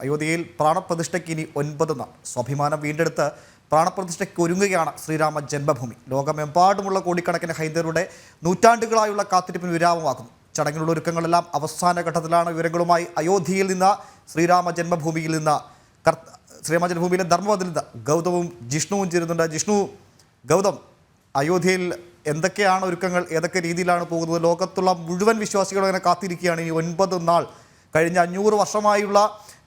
അയോധ്യയിൽ പ്രാണപ്രതിഷ്ഠയ്ക്ക് ഇനി 9 നാൾ. സ്വാഭിമാനം വീണ്ടെടുത്ത് പ്രാണപ്രതിഷ്ഠയ്ക്ക് ഒരുങ്ങുകയാണ് ശ്രീരാമ ജന്മഭൂമി. ലോകമെമ്പാടുമുള്ള കോടിക്കണക്കിന് ഹൈന്ദവരുടെ നൂറ്റാണ്ടുകളായുള്ള കാത്തിരിപ്പിന് വിരാമമാകുന്നു. ചടങ്ങിനുള്ള ഒരുക്കങ്ങളെല്ലാം അവസാന ഘട്ടത്തിലാണ്. വിവരങ്ങളുമായി അയോധ്യയിൽ നിന്ന് ശ്രീരാമ ജന്മഭൂമിയിലെ ധർമ്മപത്തിൽ നിന്ന് ഗൗതമും ജിഷ്ണുവും ചേരുന്നുണ്ട്. ജിഷ്ണു, ഗൗതം, അയോധ്യയിൽ എന്തൊക്കെയാണ് ഒരുക്കങ്ങൾ, ഏതൊക്കെ രീതിയിലാണ് പോകുന്നത്? ലോകത്തുള്ള മുഴുവൻ വിശ്വാസികളും അങ്ങനെ കാത്തിരിക്കുകയാണ്. ഇനി 9 നാൾ കഴിഞ്ഞ 500 വർഷമായുള്ള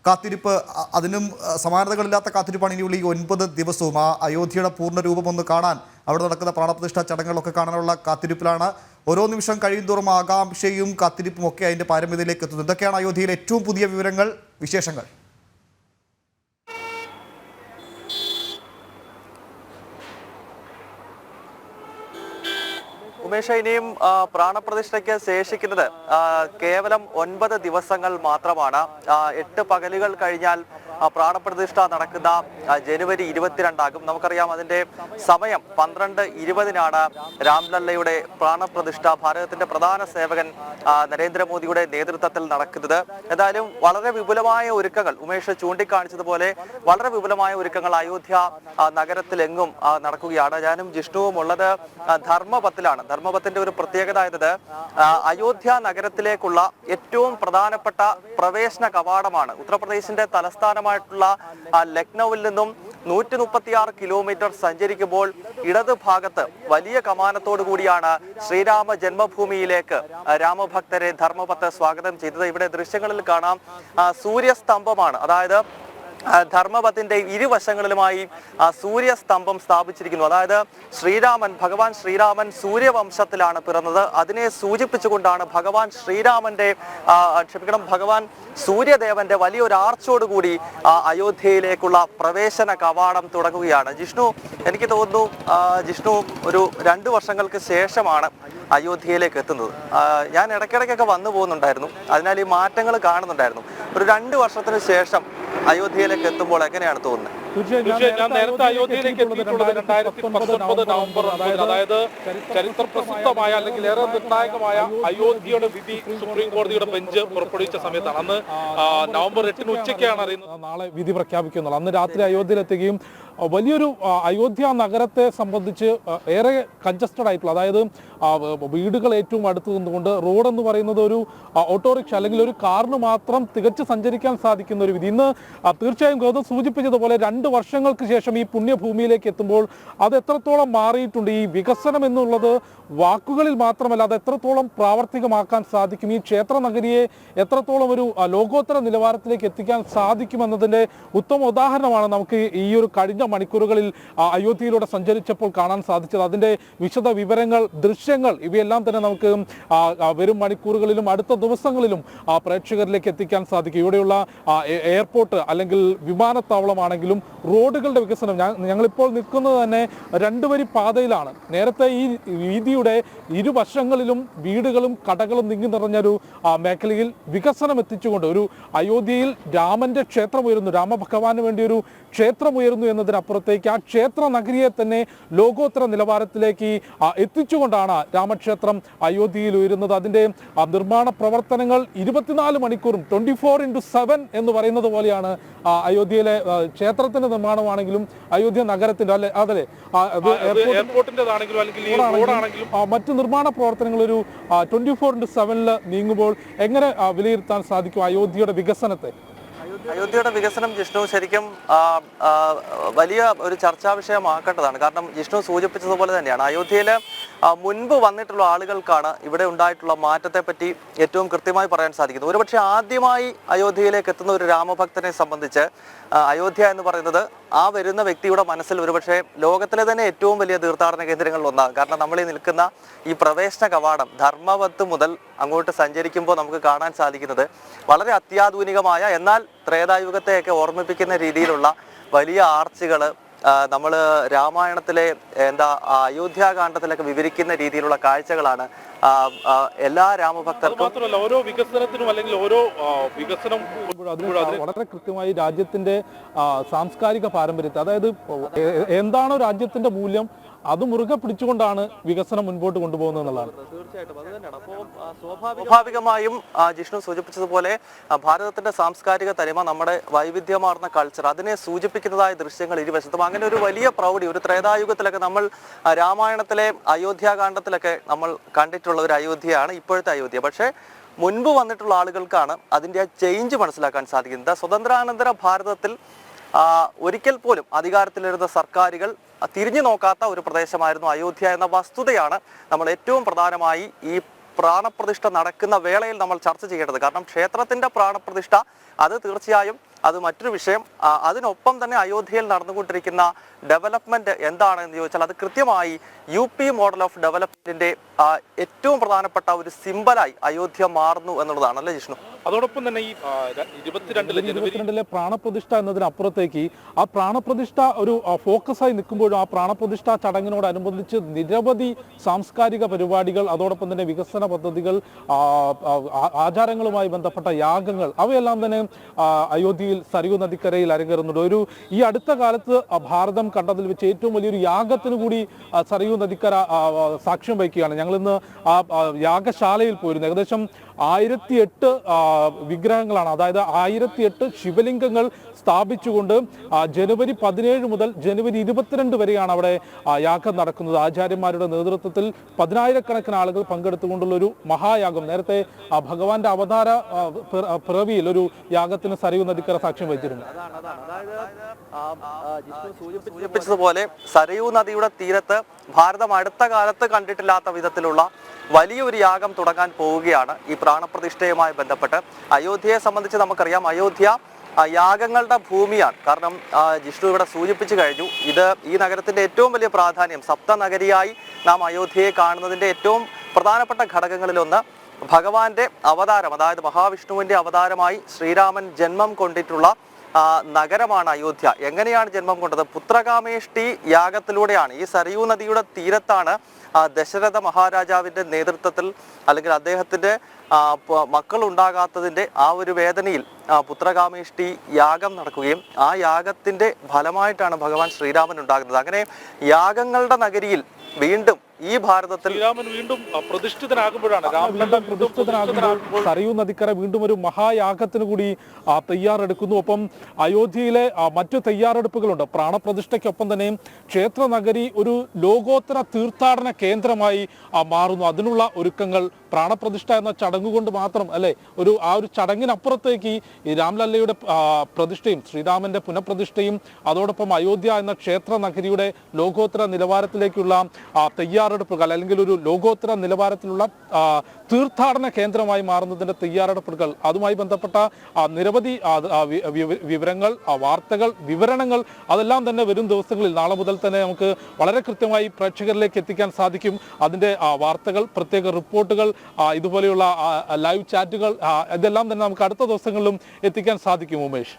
കാത്തിരിപ്പ്, അതിനും സമാനതകളില്ലാത്ത കാത്തിരിപ്പാണ് ഇനിയുള്ള ഈ 9 ദിവസവും. ആ അയോധ്യയുടെ പൂർണ്ണ രൂപം ഒന്ന് കാണാൻ, അവിടെ നടക്കുന്ന പ്രാണപ്രതിഷ്ഠാ ചടങ്ങുകളൊക്കെ കാണാനുള്ള കാത്തിരിപ്പിലാണ്. ഓരോ നിമിഷം കഴിയുന്തോറും ആകാംക്ഷയും കാത്തിരിപ്പും ഒക്കെ അതിൻ്റെ പാരമ്യതയിലേക്ക് എത്തുന്നു. എന്തൊക്കെയാണ് അയോധ്യയിലെ ഏറ്റവും പുതിയ വിവരങ്ങൾ, വിശേഷങ്ങൾ? ഉമേഷ, ഇനിയും പ്രാണപ്രതിഷ്ഠയ്ക്ക് ശേഷിക്കുന്നത് കേവലം 9 ദിവസങ്ങൾ മാത്രമാണ്. 8 പകലുകൾ കഴിഞ്ഞാൽ പ്രാണപ്രതിഷ്ഠ നടക്കുന്ന ജനുവരി 22 നമുക്കറിയാം. അതിന്റെ സമയം 12:20 രാംലല്ലയുടെ പ്രാണപ്രതിഷ്ഠ ഭാരതത്തിന്റെ പ്രധാന സേവകൻ നരേന്ദ്രമോദിയുടെ നേതൃത്വത്തിൽ നടക്കുന്നത്. എന്തായാലും വളരെ വിപുലമായ ഒരുക്കങ്ങൾ, ഉമേഷ് ചൂണ്ടിക്കാണിച്ചതുപോലെ വളരെ വിപുലമായ ഒരുക്കങ്ങൾ അയോധ്യ നഗരത്തിലെങ്ങും നടക്കുകയാണ്. ഞാനും ജിഷ്ണുവും ഉള്ളത് ധർമ്മപത്തിലാണ്. ധർമ്മപത്തിന്റെ ഒരു പ്രത്യേകത എന്നത് അയോധ്യ നഗരത്തിലേക്കുള്ള ഏറ്റവും പ്രധാനപ്പെട്ട പ്രവേശന കവാടമാണ്. ഉത്തർപ്രദേശിന്റെ തലസ്ഥാനമായിട്ടുള്ള ലക്നൌവിൽ നിന്നും 136 കിലോമീറ്റർ സഞ്ചരിക്കുമ്പോൾ ഇടത് ഭാഗത്ത് വലിയ കമാനത്തോടു കൂടിയാണ് ശ്രീരാമ ജന്മഭൂമിയിലേക്ക് രാമഭക്തരെ ധർമ്മപത്ത് സ്വാഗതം ചെയ്തത്. ഇവിടെ ദൃശ്യങ്ങളിൽ കാണാം സൂര്യസ്തംഭമാണ്. അതായത് ധർമ്മപത്തിന്റെ ഇരുവശങ്ങളിലുമായി സൂര്യസ്തംഭം സ്ഥാപിച്ചിരിക്കുന്നു. അതായത് ഭഗവാൻ ശ്രീരാമൻ സൂര്യവംശത്തിലാണ് പിറന്നത്. അതിനെ സൂചിപ്പിച്ചുകൊണ്ടാണ് ഭഗവാൻ സൂര്യദേവന്റെ വലിയൊരു ആർച്ചോടുകൂടി അയോധ്യയിലേക്കുള്ള പ്രവേശന കവാടം തുടങ്ങുകയാണ്. ജിഷ്ണു, എനിക്ക് തോന്നുന്നു ജിഷ്ണു ഒരു 2 വർഷങ്ങൾക്ക് ശേഷമാണ് അയോധ്യയിലേക്ക് എത്തുന്നത്. ഞാൻ ഇടയ്ക്കിടയ്ക്കൊക്കെ വന്നു പോകുന്നുണ്ടായിരുന്നു, അതിനാൽ ഈ മാറ്റങ്ങൾ കാണുന്നുണ്ടായിരുന്നു. ഒരു 2 വർഷത്തിന് ശേഷം അയോധ്യയിലേക്ക് എത്തുമ്പോൾ എങ്ങനെയാണ് തോന്നുന്നത്? തീർച്ചയായും ഞാൻ നേരത്തെ അയോധ്യയിലേക്ക് എത്തിയിട്ടുള്ളത് 2019 നവംബർ 9, അതായത് ചരിത്ര പ്രസിദ്ധമായ അല്ലെങ്കിൽ ഏറെ നിർണായകമായ അയോധ്യയുടെ വിധി സുപ്രീം കോടതിയുടെ ബെഞ്ച് പുറപ്പെടുവിച്ച സമയത്താണ്. അന്ന് നവംബർ 8 ഉച്ചയ്ക്കാണ് അറിയുന്നത് നാളെ വിധി പ്രഖ്യാപിക്കുന്നത്. അന്ന് രാത്രി അയോധ്യയിലെത്തുകയും വലിയൊരു അയോധ്യ നഗരത്തെ സംബന്ധിച്ച് ഏറെ കൺജസ്റ്റഡ് ആയിട്ടുള്ള, അതായത് വീടുകൾ ഏറ്റവും അടുത്ത് നിന്നുകൊണ്ട് റോഡ് എന്ന് പറയുന്നത് ഒരു ഓട്ടോറിക്ഷ അല്ലെങ്കിൽ ഒരു കാറിന് മാത്രം തികച്ച് സഞ്ചരിക്കാൻ സാധിക്കുന്ന ഒരു വിധി. ഇന്ന് തീർച്ചയായും ഗൗതം സൂചിപ്പിച്ചതുപോലെ 2 വർഷങ്ങൾക്ക് ശേഷം ഈ പുണ്യഭൂമിയിലേക്ക് എത്തുമ്പോൾ അത് എത്രത്തോളം മാറിയിട്ടുണ്ട്. ഈ വികസനം എന്നുള്ളത് വാക്കുകളിൽ മാത്രമല്ല, അത് എത്രത്തോളം പ്രാവർത്തികമാക്കാൻ സാധിക്കും, ഈ ക്ഷേത്ര നഗരിയെ എത്രത്തോളം ഒരു ലോകോത്തര നിലവാരത്തിലേക്ക് എത്തിക്കാൻ സാധിക്കുമെന്നതിൻ്റെ ഉത്തമ ഉദാഹരണമാണ് നമുക്ക് ഈ ഒരു കഴിഞ്ഞ മണിക്കൂറുകളിൽ അയോധ്യയിലൂടെ സഞ്ചരിച്ചപ്പോൾ കാണാൻ സാധിച്ചത്. അതിൻ്റെ വിശദ വിവരങ്ങൾ, ദൃശ്യങ്ങൾ ഇവയെല്ലാം തന്നെ നമുക്ക് വരും മണിക്കൂറുകളിലും അടുത്ത ദിവസങ്ങളിലും പ്രേക്ഷകരിലേക്ക് എത്തിക്കാൻ സാധിക്കും. ഇവിടെയുള്ള എയർപോർട്ട് അല്ലെങ്കിൽ വിമാനത്താവളമാണെങ്കിലും റോഡുകളുടെ വികസനം, ഞങ്ങളിപ്പോൾ നിൽക്കുന്നത് തന്നെ 2 വരി പാതയിലാണ്. നേരത്തെ ഈ വീതിയുടെ ഇരുവശങ്ങളിലും വീടുകളും കടകളും തിങ്ങി നിറഞ്ഞൊരു മേഖലയിൽ വികസനം എത്തിച്ചുകൊണ്ട് ഒരു അയോധ്യയിൽ രാമന്റെ ക്ഷേത്രം ഉയരുന്നു, രാമഭഗവാന് വേണ്ടി ഒരു ക്ഷേത്രം ഉയരുന്നു എന്നതിനപ്പുറത്തേക്ക് ആ ക്ഷേത്ര നഗരിയെ തന്നെ ലോകോത്തര നിലവാരത്തിലേക്ക് എത്തിച്ചുകൊണ്ടാണ് രാമക്ഷേത്രം അയോധ്യയിൽ ഉയരുന്നത്. അതിൻ്റെ നിർമ്മാണ പ്രവർത്തനങ്ങൾ 24 മണിക്കൂറും 24/7 എന്ന് പറയുന്നത് പോലെയാണ് അയോധ്യയിലെ ക്ഷേത്രത്തിന്റെ നിർമ്മാണമാണെങ്കിലും അയോധ്യ നഗരത്തിന്റെ അതല്ലേ മറ്റ് നിർമ്മാണ പ്രവർത്തനങ്ങൾ ഒരു 24/7 നീങ്ങുമ്പോൾ എങ്ങനെ വിലയിരുത്താൻ സാധിക്കും അയോധ്യയുടെ വികസനത്തെ? അയോധ്യയുടെ വികസനം ജിഷ്ണു ശരിക്കും വലിയ ഒരു ചർച്ചാ വിഷയമാക്കേണ്ടതാണ്. കാരണം ജിഷ്ണു സൂചിപ്പിച്ചതുപോലെ തന്നെയാണ് അയോധ്യയിൽ മുൻപ് വന്നിട്ടുള്ള ആളുകൾക്കാണ് ഇവിടെ ഉണ്ടായിട്ടുള്ള മാറ്റത്തെ പറ്റി ഏറ്റവും കൃത്യമായി പറയാൻ സാധിക്കുന്നത്. ഒരുപക്ഷെ ആദ്യമായി അയോധ്യയിലേക്ക് എത്തുന്ന ഒരു രാമഭക്തനെ സംബന്ധിച്ച് അയോധ്യ എന്ന് പറയുന്നത് ആ വരുന്ന വ്യക്തിയുടെ മനസ്സിൽ ഒരുപക്ഷെ ലോകത്തിലെ തന്നെ ഏറ്റവും വലിയ തീർത്ഥാടന കേന്ദ്രങ്ങളിൽ ഒന്നാകും. കാരണം നമ്മൾ ഈ നിൽക്കുന്ന ഈ പ്രവേശന കവാടം ധർമ്മപത്ത് മുതൽ അങ്ങോട്ട് സഞ്ചരിക്കുമ്പോൾ നമുക്ക് കാണാൻ സാധിക്കുന്നത് വളരെ അത്യാധുനികമായ, എന്നാൽ ത്രേതായുഗത്തെയൊക്കെ ഓർമ്മിപ്പിക്കുന്ന രീതിയിലുള്ള വലിയ ആർച്ചുകൾ, നമ്മൾ രാമായണത്തിലെ അയോധ്യാകാന്ഡത്തിലൊക്കെ വിവരിക്കുന്ന രീതിയിലുള്ള കാഴ്ചകളാണ് എല്ലാ രാമഭക്തർക്കും മാത്രമല്ല ഓരോ വികസനത്തിനും അല്ലെങ്കിൽ ഓരോ വികസനം വളരെ കൃത്യമായി രാജ്യത്തിന്റെ സാംസ്കാരിക പാരമ്പര്യത്തെ, അതായത് എന്താണോ രാജ്യത്തിന്റെ മൂല്യം അത് മുറുകെ പിടിച്ചുകൊണ്ടാണ് വികസനം മുൻപോട്ട് കൊണ്ടുപോകുന്നത് എന്നുള്ളതാണ്. തീർച്ചയായിട്ടും അത് തന്നെയാണ്. അപ്പോൾ സ്വാഭാവികമായും ജിഷ്ണു സൂചിപ്പിച്ചതുപോലെ ഭാരതത്തിന്റെ സാംസ്കാരിക തനിമ, നമ്മുടെ വൈവിധ്യമാർന്ന കൾച്ചർ, അതിനെ സൂചിപ്പിക്കുന്നതായ ദൃശ്യങ്ങൾ ഇരുവശത്തും. അങ്ങനെ ഒരു വലിയ പ്രൗഢി ഒരു ത്രേതായുഗത്തിലൊക്കെ നമ്മൾ രാമായണത്തിലെ അയോധ്യാകാന്ഡത്തിലൊക്കെ നമ്മൾ കണ്ടിട്ടുള്ള ഒരു അയോധ്യയാണ് ഇപ്പോഴത്തെ അയോധ്യ. പക്ഷേ മുൻപ് വന്നിട്ടുള്ള ആളുകൾക്കാണ് അതിൻ്റെ ആ ചേഞ്ച് മനസ്സിലാക്കാൻ സാധിക്കുന്നത്. സ്വതന്ത്രാനന്തര ഭാരതത്തിൽ ഒരിക്കൽ പോലും അധികാരത്തിലിരുന്ന സർക്കാരുകൾ തിരിഞ്ഞു നോക്കാത്ത ഒരു പ്രദേശമായിരുന്നു അയോധ്യ എന്ന വസ്തുതയാണ് നമ്മൾ ഏറ്റവും പ്രധാനമായി ഈ പ്രാണപ്രതിഷ്ഠ നടക്കുന്ന വേളയിൽ നമ്മൾ ചർച്ച ചെയ്യേണ്ടത്. കാരണം ക്ഷേത്രത്തിന്റെ പ്രാണപ്രതിഷ്ഠ അത് തീർച്ചയായും അത് മറ്റൊരു വിഷയം. അതിനൊപ്പം തന്നെ അയോധ്യയിൽ നടന്നുകൊണ്ടിരിക്കുന്ന ഡെവലപ്മെന്റ് എന്താണെന്ന് ചോദിച്ചാൽ അത് കൃത്യമായി UP മോഡൽ ഓഫ് ഡെവലപ്മെന്റിന്റെ ഏറ്റവും പ്രധാനപ്പെട്ട ഒരു സിമ്പലായി അയോധ്യ മാറുന്നു എന്നുള്ളതാണ്, അല്ലേ ജിഷ്ണു? അതോടൊപ്പം തന്നെ ഈ 22 പ്രാണപ്രതിഷ്ഠ എന്നതിനപ്പുറത്തേക്ക് ആ പ്രാണപ്രതിഷ്ഠ ഒരു ഫോക്കസായി നിൽക്കുമ്പോഴും ആ പ്രാണപ്രതിഷ്ഠ ചടങ്ങിനോടനുബന്ധിച്ച് നിരവധി സാംസ്കാരിക പരിപാടികൾ, അതോടൊപ്പം തന്നെ വികസന പദ്ധതികൾ, ആചാരങ്ങളുമായി ബന്ധപ്പെട്ട യാഗങ്ങൾ, അവയെല്ലാം തന്നെ അയോധ്യയിൽ സരയൂ നദിക്കരയിൽ അരങ്ങേറുന്നുണ്ട്. ഈ അടുത്ത കാലത്ത് ഭാരതം കണ്ടതിൽ വെച്ച് ഏറ്റവും വലിയൊരു യാഗത്തിന് കൂടി സരയൂ നദിക്കര സാക്ഷ്യം വഹിക്കുകയാണ്. ഞങ്ങളിന്ന് ആ യാഗശാലയിൽ പോയിരുന്നു. ഏകദേശം 1008 വിഗ്രഹങ്ങളാണ്, അതായത് 1008 ശിവലിംഗങ്ങൾ സ്ഥാപിച്ചുകൊണ്ട് ജനുവരി 17 മുതൽ ജനുവരി 22 വരെയാണ് അവിടെ യാഗം നടക്കുന്നത്. ആചാര്യന്മാരുടെ നേതൃത്വത്തിൽ 10,000-കണക്കിന് ആളുകൾ പങ്കെടുത്തുകൊണ്ടുള്ള ഒരു മഹായാഗം. നേരത്തെ ഭഗവാന്റെ അവതാര പിറവിയിൽ ഒരു യാഗത്തിന് സരയൂ നദിക്കര സാക്ഷ്യം വഹിച്ചിരുന്നു. സൂചിപ്പിച്ചതുപോലെ സരയൂ നദിയുടെ തീരത്ത് ഭാരതം അടുത്ത കാലത്ത് കണ്ടിട്ടില്ലാത്ത വിധത്തിലുള്ള വലിയൊരു യാഗം തുടങ്ങാൻ പോവുകയാണ് ഈ പ്രാണപ്രതിഷ്ഠയുമായി ബന്ധപ്പെട്ട്. അയോധ്യയെ സംബന്ധിച്ച് നമുക്കറിയാം, അയോധ്യ യാഗങ്ങളുടെ ഭൂമിയാണ്. കാരണം ജിഷ്ണു ഇവിടെ സൂചിപ്പിച്ചു കഴിഞ്ഞു, ഈ നഗരത്തിന്റെ ഏറ്റവും വലിയ പ്രാധാന്യം, സപ്തനഗരിയായി നാം അയോധ്യയെ കാണുന്നതിന്റെ ഏറ്റവും പ്രധാനപ്പെട്ട ഘടകങ്ങളിലൊന്ന് ഭഗവാന്റെ അവതാരം, അതായത് മഹാവിഷ്ണുവിന്റെ അവതാരമായി ശ്രീരാമൻ ജന്മം കൊണ്ടിട്ടുള്ള നഗരമാണ് അയോധ്യ. എങ്ങനെയാണ് ജന്മം കൊണ്ടത്? പുത്രകാമേഷ്ടി യാഗത്തിലൂടെയാണ്. ഈ സരയൂ നദിയുടെ തീരത്താണ് ദശരഥ മഹാരാജാവിന്റെ നേതൃത്വത്തിൽ, അല്ലെങ്കിൽ അദ്ദേഹത്തിന്റെ മക്കൾ ഉണ്ടാകാത്തതിന്റെ ആ ഒരു വേദനയിൽ പുത്രകാമേഷ്ടി യാഗം നടക്കുകയും ആ യാഗത്തിന്റെ ഫലമായിട്ടാണ് ഭഗവാൻ ശ്രീരാമൻ ഉണ്ടാകുന്നത്. അങ്ങനെ യാഗങ്ങളുടെ നഗരിയിൽ വീണ്ടും ഈ ഭാരതത്തിൽ ശ്രീരാമൻ വീണ്ടും പ്രതിഷ്ഠിതനാകുമ്പോഴാണ് സരയൂ നദിക്കര വീണ്ടും ഒരു മഹായാഗത്തിന് കൂടി തയ്യാറെടുക്കുന്നു. ഒപ്പം അയോധ്യയിലെ മറ്റു തയ്യാറെടുപ്പുകളുണ്ട്. പ്രാണപ്രതിഷ്ഠയ്ക്കൊപ്പം തന്നെ ക്ഷേത്ര നഗരി ഒരു ലോകോത്തര തീർത്ഥാടന കേന്ദ്രമായി മാറുന്നു. അതിനുള്ള ഒരുക്കങ്ങൾ പ്രാണപ്രതിഷ്ഠ എന്ന ചടങ്ങുകൊണ്ട് മാത്രം അല്ലെ, ആ ഒരു ചടങ്ങിനപ്പുറത്തേക്ക് ഈ രാംലല്ലയുടെ പ്രതിഷ്ഠയും ശ്രീരാമന്റെ പുനഃപ്രതിഷ്ഠയും അതോടൊപ്പം അയോധ്യ എന്ന ക്ഷേത്ര നഗരിയുടെ ലോകോത്തര നിലവാരത്തിലേക്കുള്ള തയ്യാറെടുപ്പുകൾ, അല്ലെങ്കിൽ ഒരു ലോകോത്തര നിലവാരത്തിലുള്ള തീർത്ഥാടന കേന്ദ്രമായി മാറുന്നതിന്റെ തയ്യാറെടുപ്പുകൾ, അതുമായി ബന്ധപ്പെട്ട നിരവധി വിവരങ്ങൾ, വാർത്തകൾ, വിവരണങ്ങൾ അതെല്ലാം തന്നെ വരും ദിവസങ്ങളിൽ നാളെ മുതൽ തന്നെ നമുക്ക് വളരെ കൃത്യമായി പ്രേക്ഷകരിലേക്ക് എത്തിക്കാൻ സാധിക്കും. അതിന്റെ വാർത്തകൾ, പ്രത്യേക റിപ്പോർട്ടുകൾ, ഇതുപോലെയുള്ള ലൈവ് ചാറ്റുകൾ, ഇതെല്ലാം തന്നെ നമുക്ക് അടുത്ത ദിവസങ്ങളിലും എത്തിക്കാൻ സാധിക്കും. ഉമേഷ്.